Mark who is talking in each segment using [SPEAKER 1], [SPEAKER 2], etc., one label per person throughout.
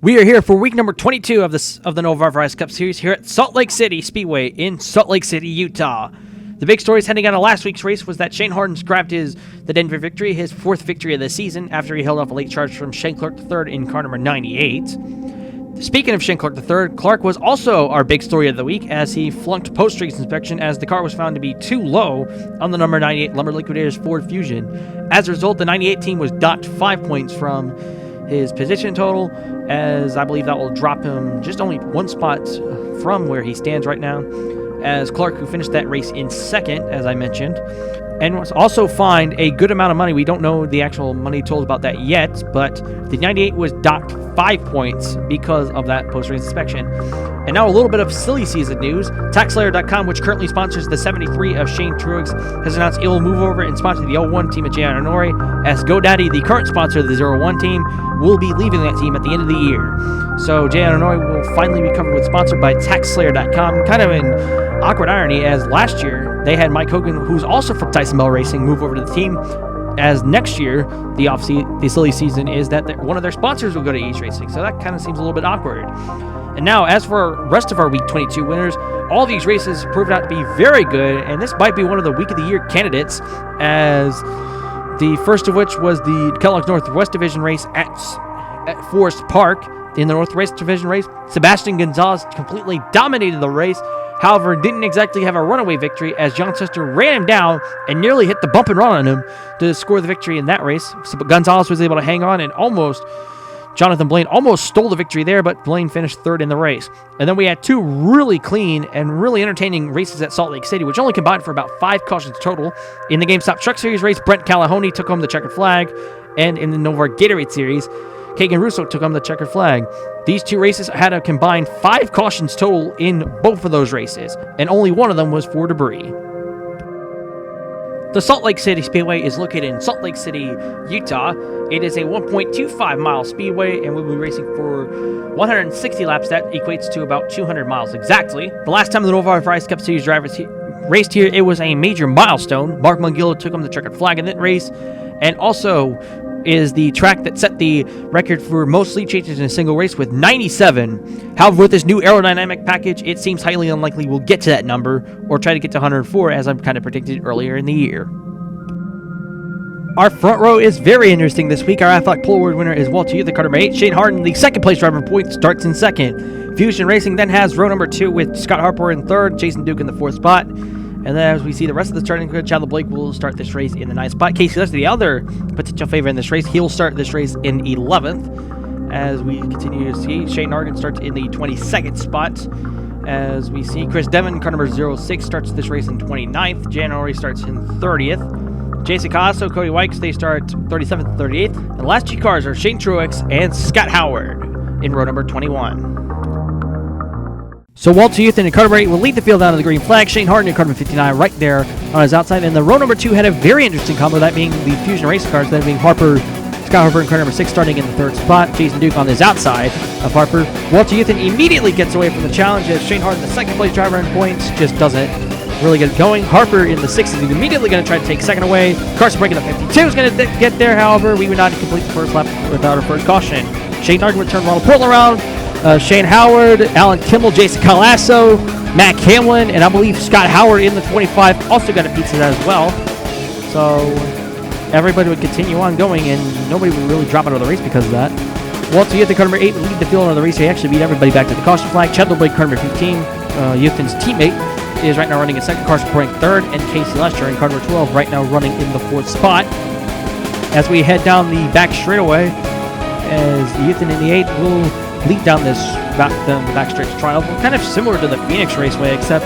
[SPEAKER 1] We are here for week number 22 of the NOVAR Verizon Cup Series here at Salt Lake City Speedway in Salt Lake City, Utah. The big stories heading out of last week's race was that Shane Harden grabbed the Denver victory, his fourth victory of the season, after he held off a late charge from Shane Clark III in car number 98. Speaking of Shane Clark III, Clark was also our big story of the week as he flunked post-race inspection as the car was found to be too low on the number 98 Lumber Liquidators Ford Fusion. As a result, the 98 team was docked 5 points from his position total, as I believe that will drop him just only one spot from where he stands right now, as Clark, who finished that race in second, as I mentioned, and was also fined a good amount of money. We don't know the actual money told about that yet, but the 98 was docked 5 points because of that post-race inspection. And now a little bit of silly season news. TaxSlayer.com, which currently sponsors the 73 of Shane Truex, has announced it will move over and sponsor the 01 team at JAYA Antourre, as GoDaddy, the current sponsor of the 01 team, will be leaving that team at the end of the year. So JAYA Antourre will finally be covered with sponsored by TaxSlayer.com, kind of an awkward irony, as last year they had Mike Hogan, who's also from Tyson Bell Racing, move over to the team, as next year, the silly season is that one of their sponsors will go to East Racing, so that kind of seems a little bit awkward. And now, as for the rest of our Week 22 winners, all these races proved out to be very good, and this might be one of the Week of the Year candidates, as the first of which was the Kellogg's Northwest Division race at Forrest Park. In the Northwest Division race, Sebastian Gonzalez completely dominated the race, however, didn't exactly have a runaway victory, as John Chester ran him down and nearly hit the bump and run on him to score the victory in that race. So Gonzalez was able to hang on, and Jonathan Blaine almost stole the victory there, but Blaine finished third in the race. And then we had two really clean and really entertaining races at Salt Lake City, which only combined for about 5 cautions total. In the GameStop Truck Series race, Brent Calahoney took home the checkered flag, and in the NOVAR Gatorade Series, Kagan Russo took home the checkered flag. These two races had a combined 5 cautions total in both of those races, and only one of them was for debris. The Salt Lake City Speedway is located in Salt Lake City, Utah. It is a 1.25-mile speedway, and we'll be racing for 160 laps. That equates to about 200 miles exactly. The last time the NOVAR Verizon Cup Series drivers raced here, it was a major milestone. Mark Mongillo took home the checkered flag in that race, and also is the track that set the record for most lead changes in a single race with 97. However, with this new aerodynamic package, it seems highly unlikely we'll get to that number or try to get to 104, as I've kind of predicted earlier in the year. Our front row is very interesting this week. Our Athletic Pole Award winner is Walter Youth, car number 8. Shane Harden, the second place driver in points, starts in second. Fusion Racing then has row number 2 with Scott Harper in third, Jason Duke in the 4th spot. And then as we see the rest of the starting grid, CHADLER BLAKE will start this race in the 9th spot. KYLASO, the other potential favorite in this race, he'll start this race in 11th. As we continue to see, Shane Harden starts in the 22nd spot. As we see Chris Devin, car number 06, starts this race in 29th. January starts in 30th. Jason KYLASO, Cody WYKE, they start 37th and 38th. And the last 2 cars are Shane Truex and Scott Howard in row number 21. So Walter Youthhan and car number 8 will lead the field out of the green flag. Shane Harden and car number 59 right there on his outside. And the row number 2 had a very interesting combo, that being the Fusion Race cars, that being Scott Harper and car number 6 starting in the 3rd spot. Jason Duke on his outside of Harper. Walter Youthhan immediately gets away from the challenge, as Shane Harden, the second place driver in points, just doesn't really get it going. Harper in the 6th is immediately going to try to take second away. Carson Brake in the 52 is going to get there. However, we would not complete the first lap without our first caution. Shane Harden would turn RONDAL Portland around. Shane Howard, Alan Kimmel, Jason KYLASO, Matt Hamlin, and I believe Scott Howard in the 25 also got a piece of that as well. So everybody would continue on going, and nobody would really drop out of the race because of that. Walter Youthhan, car number 8, would lead the field on the race. He actually beat everybody back to the caution flag. CHADLER BLAKE, car number 15, Youthhan's teammate, is right now running in second. Carson Brake third, and Casey Lester in car number 12 right now running in the 4th spot. As we head down the back straightaway, as Youthhan in the 8 will lead down this backstretch trial, kind of similar to the Phoenix Raceway, except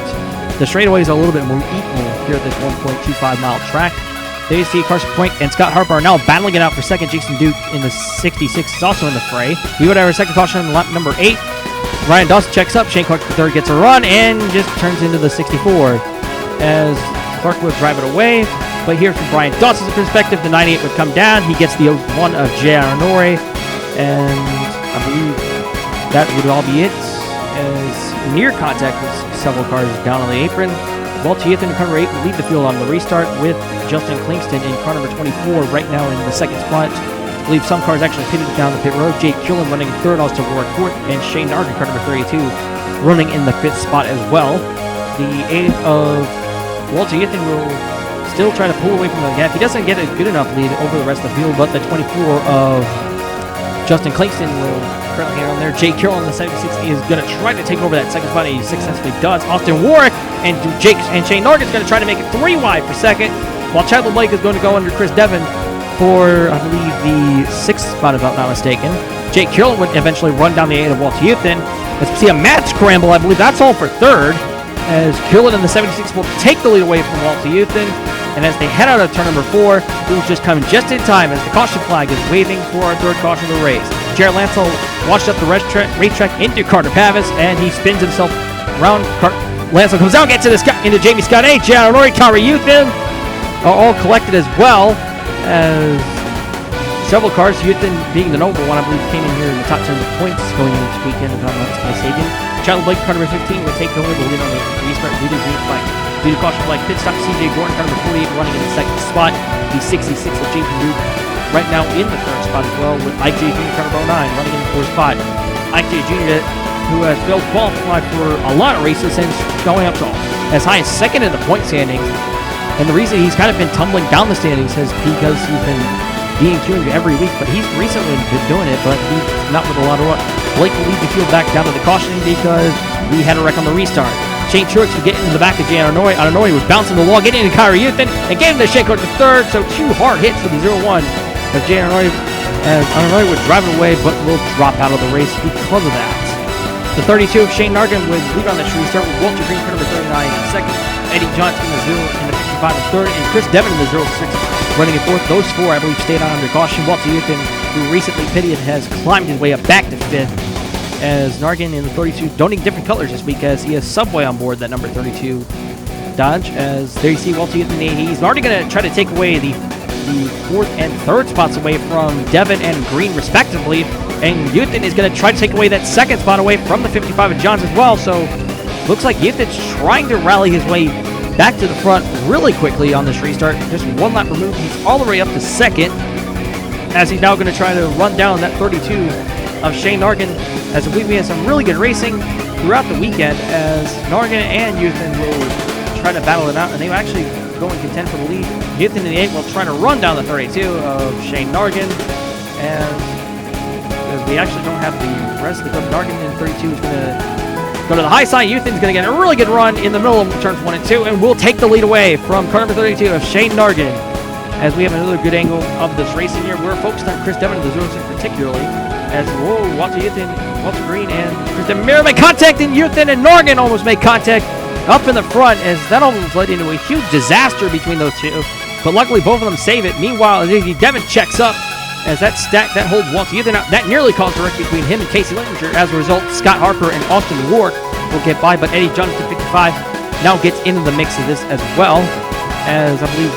[SPEAKER 1] the straightaway is a little bit more equal here at this 1.25-mile track. There you see Carson Brake and Scott Harper are now battling it out for second. Jason Duke in the 66 is also in the fray. We would have our second caution on lap number 8. Ryan Dawson checks up. Shane Clark III gets a run and just turns into the 64 as Clark would drive it away. But here from Brian Dawson's perspective, the 98 would come down. He gets the 01 of JAYA Antourre, and I believe that would all be it, as near contact with several cars down on the apron. Walter Youthhan in car number 8 will lead the field on the restart, with Justin Kingston in car number 24 right now in the 2nd spot. believe some cars actually pitted down the pit road. Jake Killen running third, also Warwick fourth, and Shane Nargan, car number 32, running in the fifth spot as well. The 8 of Walter Youthan will still try to pull away from the gap. He doesn't get a good enough lead over the rest of the field, but the 24 of Justin Kingston will currently hang on there. Jake Killen in the 76 is going to try to take over that second spot, and he successfully does. Austin Warwick and Shane Nargan is going to try to make it 3 wide for second, while CHADLER BLAKE is going to go under Chris Devin for, I believe, the 6th spot, if I'm not mistaken. Jake Killen would eventually run down the 8 of Walter Youthan. Let's see a mad scramble. I believe that's all for third, as Killen in the 76 will take the lead away from Walter Youthan. And as they head out of turn number 4, he will just come just in time as the caution flag is waving for our third caution of the race. Jared LANDSOLL washed up the racetrack into Carter Pavis, and he spins himself around. LANDSOLL comes out, gets into Jamie Scott A. JAYA ANTOURE Lap are all collected as well, as several cars, Youthan being the notable one, I believe, came in here in the top 10 of the points going into this weekend, if I'm not mistaken. CHADLER BLAKE, car number 15, will take over the lead on the restart due to green flag. Due to caution flag pit stop, CJ Gordon, car number 48, running in the second spot. The 66 of Jason Duke right now in the third spot as well, with IJ Jr., car number 09, running in the fourth spot. IJ Jr., who has failed to qualify for a lot of races since going up to as high as second in the point standings. And the reason he's kind of been tumbling down the standings is because he's been DNQing every week, but he's recently been doing it, but he's not with a lot of luck. Blake will lead the field back down to the cautioning because we had a wreck on the restart. Shane Truex would get into the back of Jay Anoy. Anoy was bouncing the wall, getting into KYRA Youthan, and gave him the shake over to third, so 2 hard hits for the 0-1 as Jay Anoy, as Anoy would drive it away, but will drop out of the race because of that. The 32 of Shane Nargan would lead on this restart with Walter Green, car number 39 in second, Eddie Johnson in the 0 in the 55 in third, and Chris Devin in the 06 running in fourth. Those 4, I believe, stayed on under caution. Walter Youthan, who recently pitted, has climbed his way up back to fifth, as Nargan in the 32 donning different colors this week, as he has Subway on board that number 32 Dodge. As there you see Walter Youthan in the 80. He's already going to try to take away the 4th and 3rd spots away from Devin and Green respectively, and Youthan is going to try to take away that 2nd spot away from the 55 of Johns as well. So looks like Youthan's trying to rally his way back to the front really quickly on this restart. Just 1 lap removed, he's all the way up to 2nd, as he's now going to try to run down that 32 of Shane Nargan, as I believe we had some really good racing throughout the weekend, as Nargan and Youthan will try to battle it out, and they will actually go and contend for the lead. Youthan in the 8 will try to run down the 32 of Shane Nargan, and we actually don't have the rest of the Nargan in 32 is going to go to the high side. Youthan's going to get a really good run in the middle of turns 1 and 2, and will take the lead away from car number 32 of Shane Nargan, as we have another good angle of this racing here. We're focused on Chris Devin, the 06 particularly, as Walter Youthan, Walter Green, and Chris Devin make contact, and Youthan and Nargan almost make contact up in the front, as that almost led into a huge disaster between those two. But luckily, both of them save it. Meanwhile, Devin checks up, as that holds Walter Youthan out. That nearly caused a wreck between him and Casey Littinger. As a result, Scott Harper and Austin Warwick will get by, but Eddie Johnson, 55, now gets into the mix of this as well, as I believe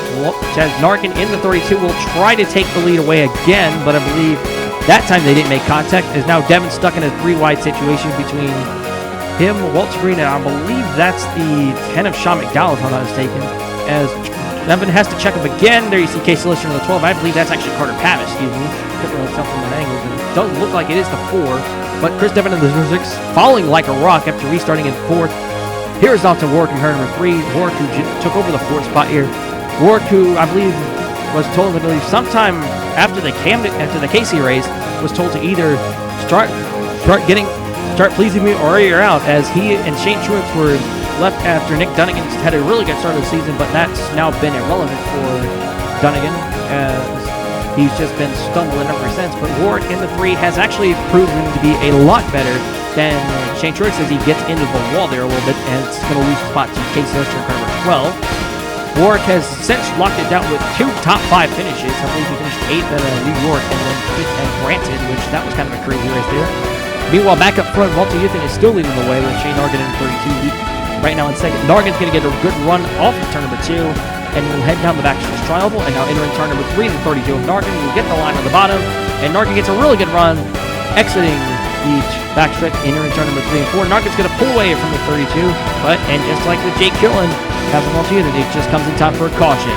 [SPEAKER 1] Nargan in the 32 will try to take the lead away again, but I believe that time they didn't make contact, as now Devin stuck in a 3-wide situation between him, Walter Green, and I believe that's the 10 of Sean McDowell, if I'm not mistaken, as Devin has to check up again. There you see Casey Lister in the 12. I believe that's actually Carter Pavis, excuse me. Couldn't really tell from that angle. It doesn't look like it is the 4, but Chris Devin in the 6, falling like a rock after restarting in 4th. Here is Dr. Warwick in car number 3. Warwick, who took over the 4th spot here. Warwick, who I believe was told, I believe, sometime after the Casey race, was told to either start pleasing me or you're out, as he and Shane Truex were left after Nick Dunnigan had a really good start of the season, but that's now been irrelevant for Dunnigan, as he's just been stumbling ever since. But Warwick in the 3 has actually proven to be a lot better than Shane Truex, as he gets into the wall there a little bit, and it's going to lose the spot to Casey Lister in car number 12. Warwick has since locked it down with 2 top 5 finishes. I believe he finished 8th at New York and then 5th at Branson, which that was kind of a crazy race there. Meanwhile, back up front, Walter Youthan is still leading the way with Shane Nargan in 32 right now in 2nd. Nargan's going to get a good run off of turn number 2, and will head down the back stretch trial, and now entering turn number 3, the 32 of Nargan. Will get the line on the bottom, and Nargan gets a really good run, exiting the back stretch, entering turn number 3 and 4. Nargan's going to pull away from the 32, and just like with Jake Killen, having Walter Youthan, it just comes in time for a caution.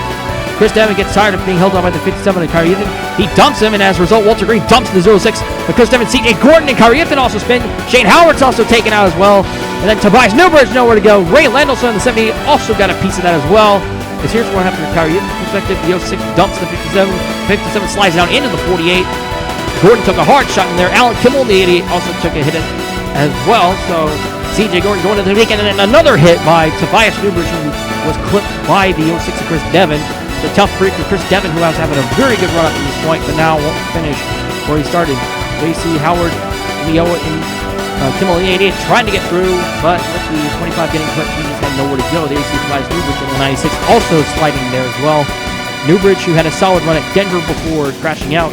[SPEAKER 1] Chris Devin gets tired of being held on by the 57 and KYRA Youthan. He dumps him, and as a result, Walter Green dumps the 06. But Chris Devin, CJ Gordon, and KYRA Youthan also spin. Shane Howard's also taken out as well. And then Tobias Newbird's nowhere to go. Ray Landelson in the 70 also got a piece of that as well. As here's what happened from KYRA Youthan's perspective. The 06 dumps the 57. 57 slides down into the 48. Gordon took a hard shot in there. Alan Kimmel in the 88 also took a hit as well. So CJ Gordon going to the weekend, and then another hit by Tobias Newbridge, who was clipped by the 06 of Chris Devin. It's a tough break for Chris Devin, who was having a very good run up to this point, but now won't finish where he started. JC Howard, Leo, and Kimmel in the 88 trying to get through, but with the 25 getting clipped, he just had nowhere to go. There you see Tobias Newbridge in the 96 also sliding there as well. Newbridge, who had a solid run at Denver before crashing out,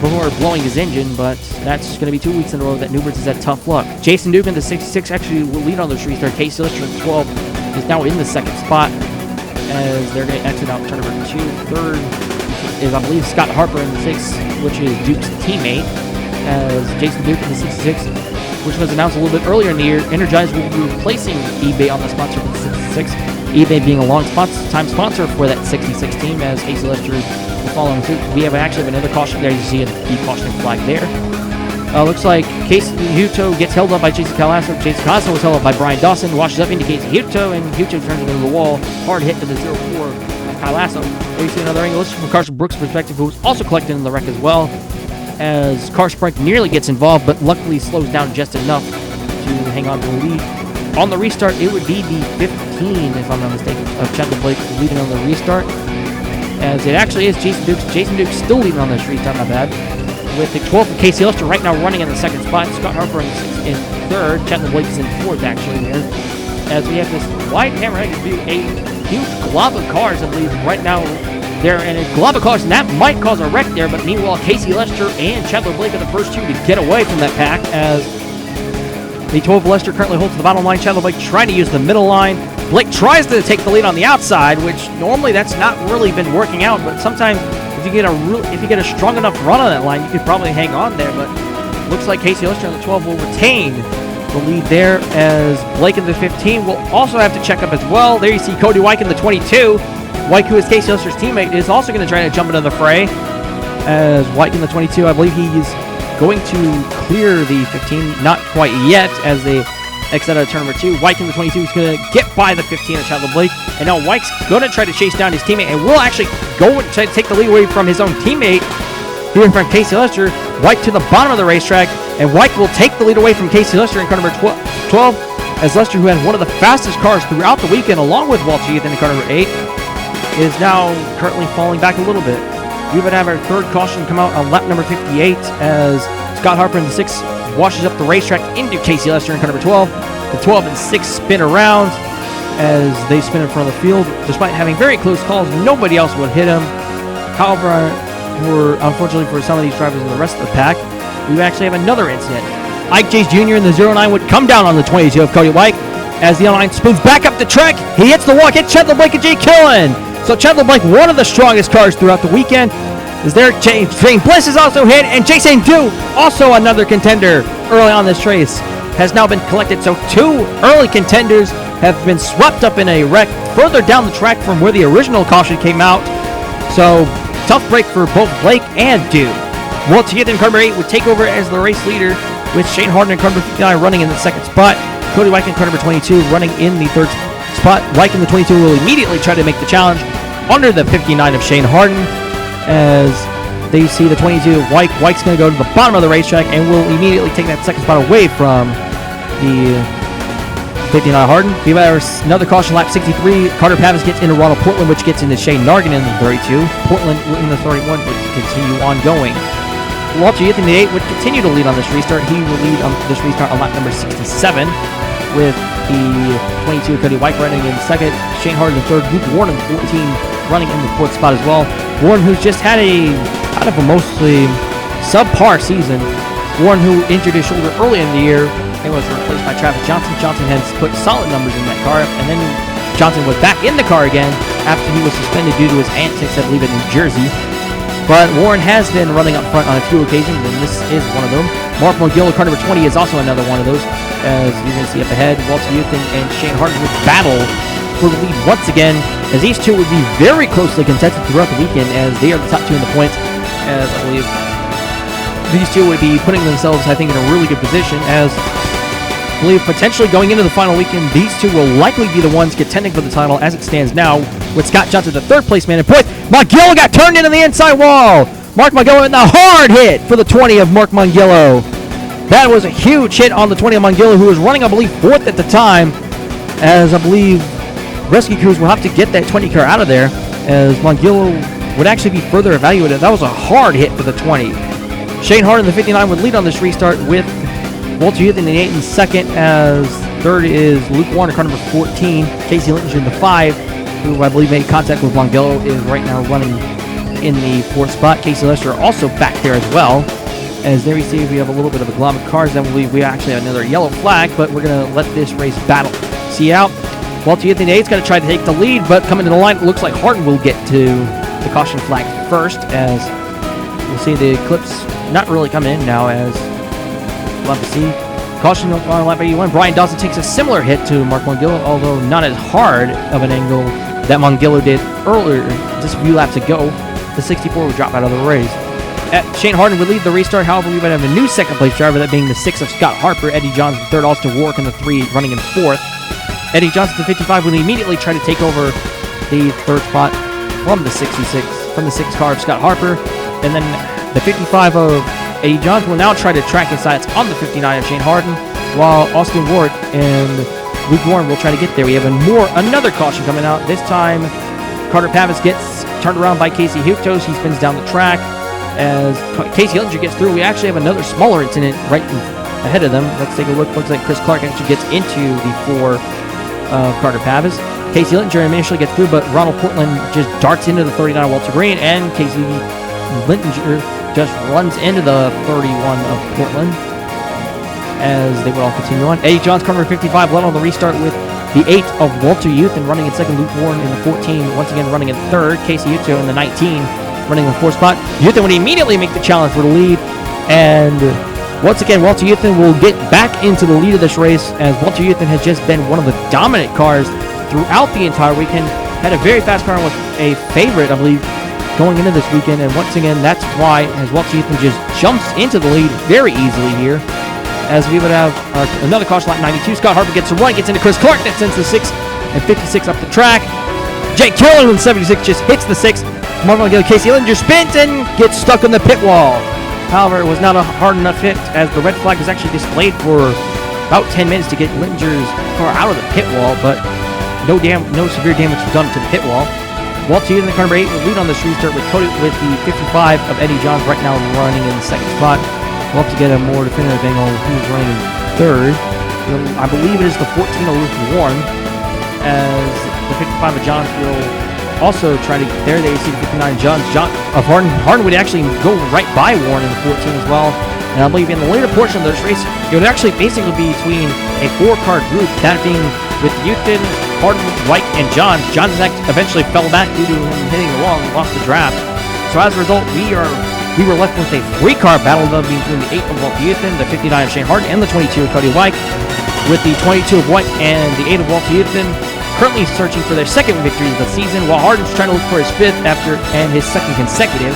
[SPEAKER 1] before blowing his engine, but that's going to be 2 weeks in a row that Newbridge has had tough luck. Jason Dugan, the 66, actually will lead on the street there. Casey Lister, the 12, is now in the second spot as they're going to exit out turn number 2. Third is, I believe, Scott Harper in the 6, which is Duke's teammate, as Jason Dugan, the 66, which was announced a little bit earlier in the year. Energize will be replacing eBay on the sponsor for the 66. eBay being a long-time sponsor for that 66 team, as Casey Lister will follow suit. We have actually another caution there. You see the cautioning flag there. Looks like Casey Huto gets held up by Jason KYLASO. Jason KYLASO was held up by Brian Dawson. Washes up into Casey Huto, and Huto turns into the wall. Hard hit to the 04 of KYLASO. There you see another angle. This is from Carson Brooks' perspective, who was also collected in the wreck as well, as Carson Brooks nearly gets involved, but luckily slows down just enough to hang on to the lead. On the restart, it would be the 15, if I'm not mistaken, of CHADLER Blake leading on the restart, as it actually is Jason Dukes. Jason Dukes still leading on this restart, not bad. With the 12th of Casey Lister right now running in the second spot. Scott Harper in third. CHADLER Blake is in fourth, actually, here. As we have this wide panoramic view, a huge glob of cars, I believe, right now there. And a glob of cars, and that might cause a wreck there. But meanwhile, Casey Lister and CHADLER Blake are the first two to get away from that pack, as the 12 Lester currently holds the bottom line. CHADLER Blake trying to use the middle line. Blake tries to take the lead on the outside, which normally that's not really been working out, but sometimes if you get a strong enough run on that line, you could probably hang on there. But looks like Casey Lister on the 12 will retain the lead there, as Blake in the 15 will also have to check up as well. There you see Cody WYKE in the 22. WYKE, who is Casey Lister's teammate, is also going to try to jump into the fray, as WYKE in the 22, I believe he's going to clear the 15, not quite yet, as they exit out of turn number 2. WYKE in the 22 is going to get by the 15 of CHADLER Blake, and now WYKE's going to try to chase down his teammate, and will actually go and try to take the lead away from his own teammate here from Casey Lister. WYKE to the bottom of the racetrack, and WYKE will take the lead away from Casey Lister in car number 12, as Lister, who had one of the fastest cars throughout the weekend, along with Walter Youthan in car number 8, is now currently falling back a little bit. We would have our third caution come out on lap number 58, as Scott Harper in the 6 washes up the racetrack into Casey Lister in car number 12. The 12 and 6 spin around as they spin in front of the field. Despite having very close calls, nobody else would hit him. However, unfortunately for some of these drivers and the rest of the pack, we actually have another incident. Ike Jace Jr. in the 09 would come down on the 22 of Cody WYKE, as the 09 spins back up the track. He hits the wall, hits CHADLER Blake and Jay Killen. So CHADLER Blake, one of the strongest cars throughout the weekend, is there. Shane Bliss is also hit, and Jason Du, also another contender early on this race, has now been collected. So 2 early contenders have been swept up in a wreck further down the track from where the original caution came out. So tough break for both Blake and Du. Walter Youthan in car number 8 would take over as the race leader, with Shane Harden in car number 59 running in the second spot. Cody WYKE in car number 22 running in the third spot. WYKE in the 22 will immediately try to make the challenge under the 59 of Shane Harden, as they see the 22 of WYKE. WYKE's going to go to the bottom of the racetrack and will immediately take that second spot away from the 59 Harden. We have another caution, lap 63. Carter PAVIS gets into RONDAL Portland, which gets into Shane Nargan in the 32. Portland in the 31 would continue on going. Walter Youthan in the 8 would continue to lead on this restart. He will lead on this restart on lap number 67, with the 22 Cody WYKE running in second. Shane Harden in third. Luke Warren in the 14 running in the fourth spot as well. Warren, who's just had a kind of a mostly subpar season. Warren, who injured his shoulder early in the year and was replaced by Travis Johnson. Johnson has put solid numbers in that car, and then Johnson was back in the car again after he was suspended due to his antics, I believe, in New Jersey. But Warren has been running up front on a few occasions, and this is one of them. Mark MONGILLO, car number 20, is also another one of those, as you're going to see up ahead. Walter Youthan and Shane Harden would battle for the lead once again, as these two would be very closely contested throughout the weekend, as they are the top two in the points, as I believe these two would be putting themselves, I think, in a really good position, as I believe potentially going into the final weekend, these two will likely be the ones contending for the title as it stands now, with Scott Johnson, the third place man in point. Mongillo got turned into the inside wall. Mark Mongillo in the hard hit for the 20 of Mark Mongillo. That was a huge hit on the 20 of Mongillo, who was running, I believe, fourth at the time, as I believe rescue crews will have to get that 20 car out of there, as Mongillo would actually be further evaluated. That was a hard hit for the 20. Shane Harden, the 59, would lead on this restart with Walter Youthan in the 8 and second, as third is Luke Warner, car number 14. Casey Lynch in the 5, who I believe made contact with Mongillo, is right now running in the 4th spot. Casey Lester also back there as well. As there we see, we have a little bit of a glom of cars. Then we actually have another yellow flag, but we're going to let this race battle see out. Walter Youthan in the 8 is going to try to take the lead, but coming to the line, it looks like Harden will get to the caution flag first, as we'll see the clips not really coming in now, as we'll have to see. Caution on lap 81. Brian Dawson takes a similar hit to Mark Mongillo, although not as hard of an angle that Mongillo did earlier, just a few laps ago. The 64 would drop out of the race. Shane Harden would lead the restart. However, we would have a new second-place driver, that being the 6 of Scott Harper. Eddie Johnson, third. Austin Warwick in the 3, running in 4th. Eddie Johnson, the 55, would immediately try to take over the 3rd spot from the 66, from the 6 car of Scott Harper. And then the 55 of Eddie Johnson will now try to track his sights on the 59 of Shane Harden, while Austin Warwick and Luke Warren will try to get there. We have another caution coming out. This time, Carter Pavis gets turned around by Casey Hutos. He spins down the track. As Casey Hillinger gets through, we actually have another smaller incident right ahead of them. Let's take a look. Looks like Chris Clark actually gets into the 4 of Carter Pavis. Casey Hillinger initially gets through, but Ronald Portland just darts into the 39 of Walter Green, and Casey Hillinger just runs into the 31 of Portland, as they would all continue on. Eddie Johns, car number 55, led on the restart with the 8 of Walter Youthan running in 2nd. Luke Warren in the 14, once again running in 3rd. Casey Huto in the 19, running in the 4th spot. Youthan would immediately make the challenge for the lead, and once again, Walter Youthan will get back into the lead of this race, as Walter Youthan has just been one of the dominant cars throughout the entire weekend. Had a very fast car and was a favorite, I believe, going into this weekend, and once again, that's why as Walter Youthan just jumps into the lead very easily here, as we would have another caution lap 92. Scott Harper gets a run, gets into Chris Clark, that sends the 6 and 56 up the track. Jake Killer in 76 just hits the 6. Marvin Mongillo, Casey Hillinger spins and gets stuck on the pit wall. However, it was not a hard enough hit, as the red flag was actually displayed for about 10 minutes to get Linger's car out of the pit wall, but no severe damage was done to the pit wall. Walter Youthan, car number 8, will lead on this restart with Cody with the 55 of Eddie Johns right now running in the 2nd spot. We'll have to get a more definitive angle on who's running in 3rd. I believe it is the 14 of Luke Warren, as the 55 of Johns will also try to get there. They see the 59 Johns. Of Harden would actually go right by Warren in the 14 as well. And I believe in the later portion of this race, it would actually basically be between a 4-car group, that being with Youthan, Harden, WYKE, and Johns. Johns eventually fell back due to him hitting the wall and lost the draft. So as a result, we were left with a 3-car battle between the 8 of Walter Youthan, the 59 of Shane Harden, and the 22 of Cody WYKE, with the 22 of WYKE and the 8 of Walter Youthan currently searching for their 2nd victory of the season, while Harden's trying to look for his 5th and his 2nd consecutive.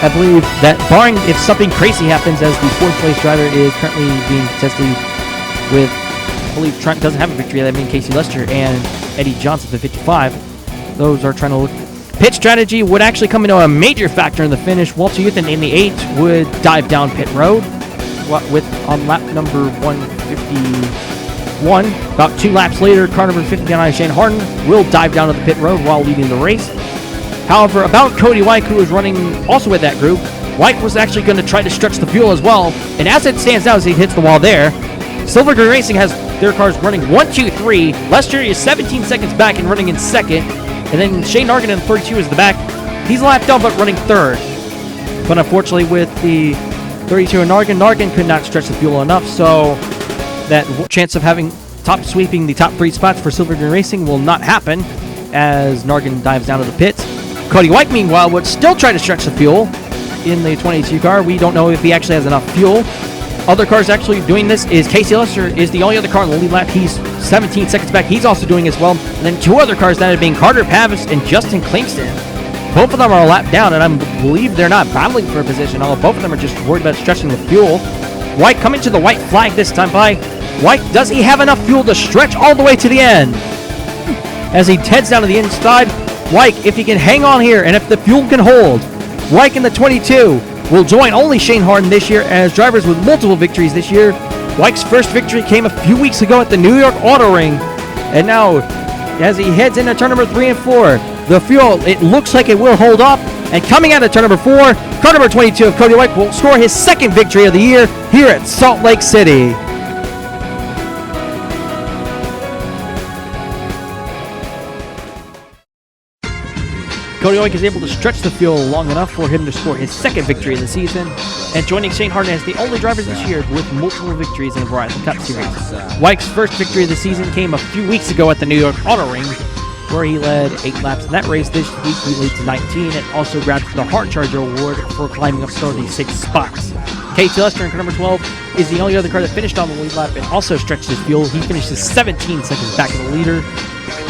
[SPEAKER 1] I believe that barring if something crazy happens, as the 4th place driver is currently being contested with, I believe Trent doesn't have a victory, that means Casey Lester and Eddie Johnson at the 55. Those are trying to look. Pit strategy would actually come into a major factor in the finish. Walter Youthan in the 8 would dive down pit road on lap number 151. About 2 laps later, car number 59, Shane Harden, will dive down to the pit road while leading the race. However, about Cody WYKE, who was running also with that group, WYKE was actually going to try to stretch the fuel as well. And as it stands now, as he hits the wall there, Silver Green Racing has their cars running 1, 2, 3. Lester is 17 seconds back and running in 2nd. And then Shane Nargan in 32 is the back. He's lapped down but running 3rd. But unfortunately, with the 32 and Nargan could not stretch the fuel enough, so that chance of having sweeping the top 3 spots for Silver Green Racing will not happen, as Nargan dives down to the pits. Cody WYKE, meanwhile, would still try to stretch the fuel in the 22 car. We don't know if he actually has enough fuel, other cars actually doing this is Casey Lester is the only other car in the lead lap. He's 17 seconds back. He's also doing as well. And then two other cars that are being Carter Pavis and Justin Kingston. Both of them are a lap down, and I believe they're not battling for a position, although both of them are just worried about stretching the fuel. WYKE coming to the white flag this time by WYKE. Does he have enough fuel to stretch all the way to the end? As he heads down to the inside, WYKE, if he can hang on here, and if the fuel can hold, WYKE in the 22 will join only Shane Harden this year as drivers with multiple victories this year. WYKE's first victory came a few weeks ago at the New York Auto Ring, and now as he heads into turn number 3 and 4, the fuel, it looks like it will hold up. And coming out of turn number 4, car number 22 of CODY WYKE will score his second victory of the year here at Salt Lake City. CODY WYKE is able to stretch the fuel long enough for him to score his second victory of the season, and joining Shane Harden as the only drivers this year with multiple victories in the Verizon Cup Series. WYKE's first victory of the season came a few weeks ago at the New York Auto Ring, where he led 8 laps in that race. This week he leads 19 and also grabs the Heart Charger Award for climbing up 36 spots. Casey Lester in car number 12 is the only other car that finished on the lead lap and also stretched his fuel. He finishes 17 seconds back of the leader.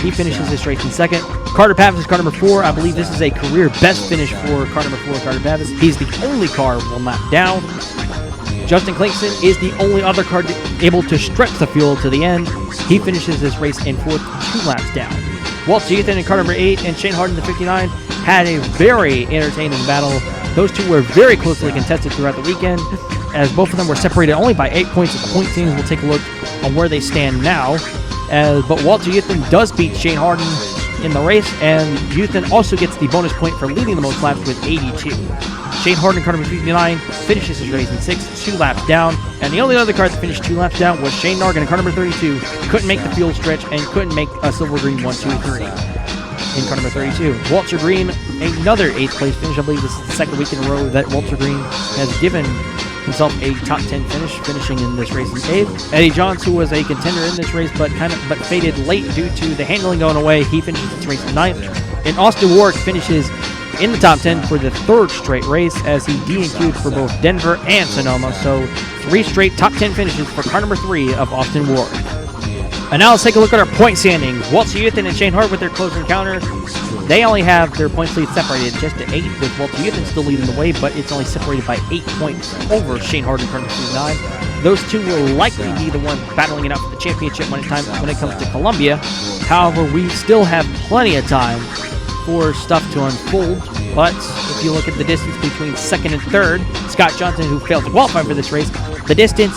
[SPEAKER 1] He finishes this race in second. Carter Pavis is car number 4. I believe this is a career best finish for car number 4, Carter Pavis. He's the only car one lap down. Justin Kingston is the only other car able to stretch the fuel to the end. He finishes this race in 4th, 2 laps down. Walter Youthan in car number 8 and Shane Harden, the 59, had a very entertaining battle. Those two were very closely contested throughout the weekend, as both of them were separated only by 8 points at the point standings. We'll take a look on where they stand now. But Walter Youthan does beat Shane Harden in the race, and Youthan also gets the bonus point for leading the most laps with 82. Shane Harden, car number 59, finishes his race in 6th, 2 laps down, and the only other car that finished 2 laps down was Shane Nargan in car number 32. Couldn't make the fuel stretch and couldn't make a silver green 1, 2, 3 in car number 32. Walter Green, another 8th place finish. I believe this is the second week in a row that Walter Green has given himself a top 10 finish, finishing in this race in 8th. Eddie Johns, who was a contender in this race but faded late due to the handling going away, he finishes this race in 9th. And Austin Warwick finishes in the top 10 for the 3rd straight race as he DNQ'd for both Denver and Sonoma. So 3 straight top 10 finishes for car number 3 of Austin Warwick. And now let's take a look at our point standing. Walter Youthan and Shane Hart with their close encounter. They only have their points lead separated just to 8, with Walter Youthan still leading the way, but it's only separated by 8 points over Shane Hart in car number 9. Those two will likely be the ones battling it out for the championship when it comes to Columbia. However, we still have plenty of time for stuff to unfold, but if you look at the distance between 2nd and 3rd, Scott Johnson, who failed to qualify for this race, the distance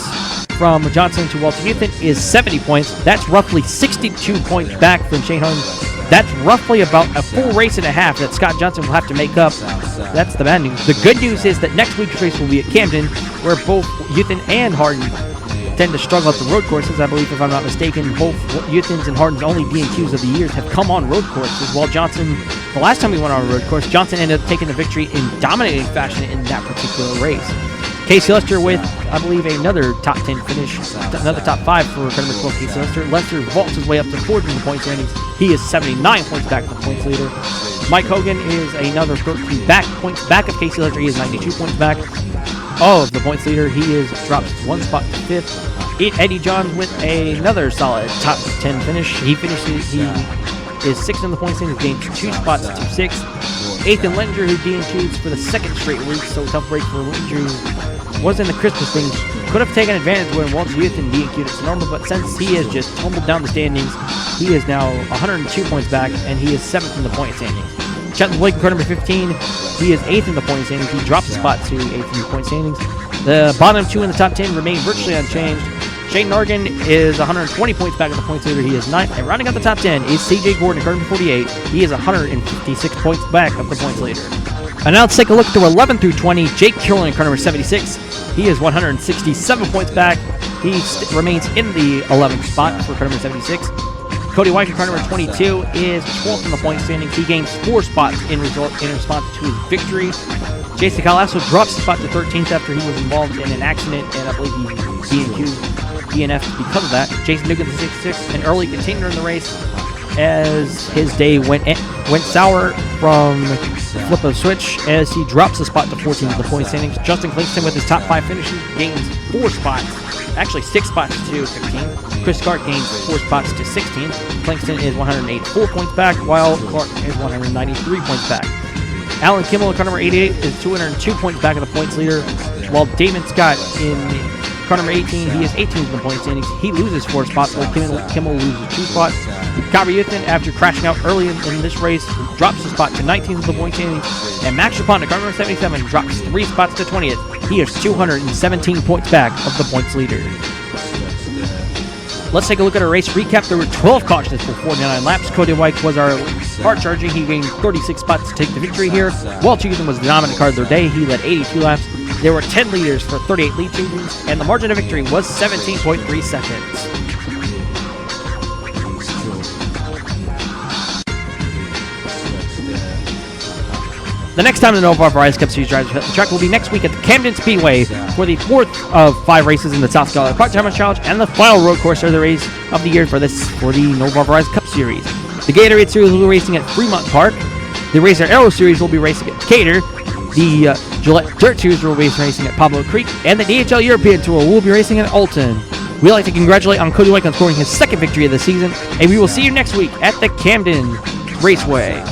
[SPEAKER 1] from Johnson to Walter Youthan is 70 points. That's roughly 62 points back from Shane Harden. That's roughly about a full race and a half that Scott Johnson will have to make up. That's the bad news. The good news is that next week's race will be at Camden, where both Youthan and Harden tend to struggle at the road courses. I believe, if I'm not mistaken, both Youthan's and Harden's only DNQs of the years have come on road courses, while Johnson, the last time we went on a road course, Johnson ended up taking the victory in dominating fashion in that particular race. Casey Lester with, I believe, another top 10 finish, another top 5 for car number 12, Casey Lester. Lester vaults his way up to 4th in the point standings. He is 79 points back from the points leader. Mike Hogan is another 13 points back of Casey Lester. He is 92 points back of the points leader. He drops 1 spot to 5th. Eddie Johns with another solid top 10 finish. He is 6th in the points standings, gains 2 spots to 6th. Ethan Lenger, who DNQ'd for the 2nd straight week, so tough break for Lenger, was in the Christmas thing. Could have taken advantage when Walter Youthan DNQ'd at Sonoma, but since he has just tumbled down the standings, he is now 102 points back, and he is 7th in the point standings. CHADLER BLAKE, car number 15, he is 8th in the point standings. He drops a spot to 8th in the point standings. The bottom 2 in the top 10 remain virtually unchanged. Shane Nargan is 120 points back at the points leader. He is 9th. And rounding out the top 10 is CJ Gordon, car number 48. He is 156 points back of the points leader. And now let's take a look through 11 through 20. Jake Curlin, car number 76. He is 167 points back. He remains in the 11th spot for car number 76. CODY WYKE, car number 22, is 12th in the point standings. He gains 4 spots in response to his victory. Jason KYLASO drops a spot to 13th after he was involved in an accident, and I believe he DNF'd because of that. Jason Nugent, the 66th, an early contender in the race, as his day went sour from flip of switch as he drops the spot to 14 in the point standings. Justin Kingston with his top 5 finishes gains 4 spots, actually 6 spots to 15. Chris Clark gains 4 spots to 16. Kingston is 184 points back, while Clark is 193 points back. Alan Kimmel, car number 88, is 202 points back of the points leader, while Damon Scott in car number 18, he is 18th in the point standings. He loses 4 spots, while Kimmel loses 2 spots. KYRA, after crashing out early in this race, drops a spot to 19th in the point standings. And Max Chapon, car number 77, drops 3 spots to 20th. He is 217 points back of the points leader. Let's take a look at our race recap. There were 12 cautions for 49 laps. CODY WYKE was our hard charging. He gained 36 spots to take the victory here. Walter Youthan was the dominant car of their day. He led 82 laps. There were 10 leaders for 38 lead changes, and the margin of victory was 17.3 seconds. The next time the NOVAR Verizon Cup Series drivers hit the track will be next week at the Camden Speedway for the 4th of 5 races in the South Carolina Park Time Challenge and the final road course of the race of the year for the NOVAR Verizon Cup Series. The Gatorade Series will be racing at Fremont Park. The Racer Aero Series will be racing at Decatur. The Gillette Dirt Series will be racing at Pablo Creek, and the DHL European Tour will be racing at Alton. We'd like to congratulate on CODY WYKE on scoring his 2nd victory of the season, and we will see you next week at the Camden Raceway.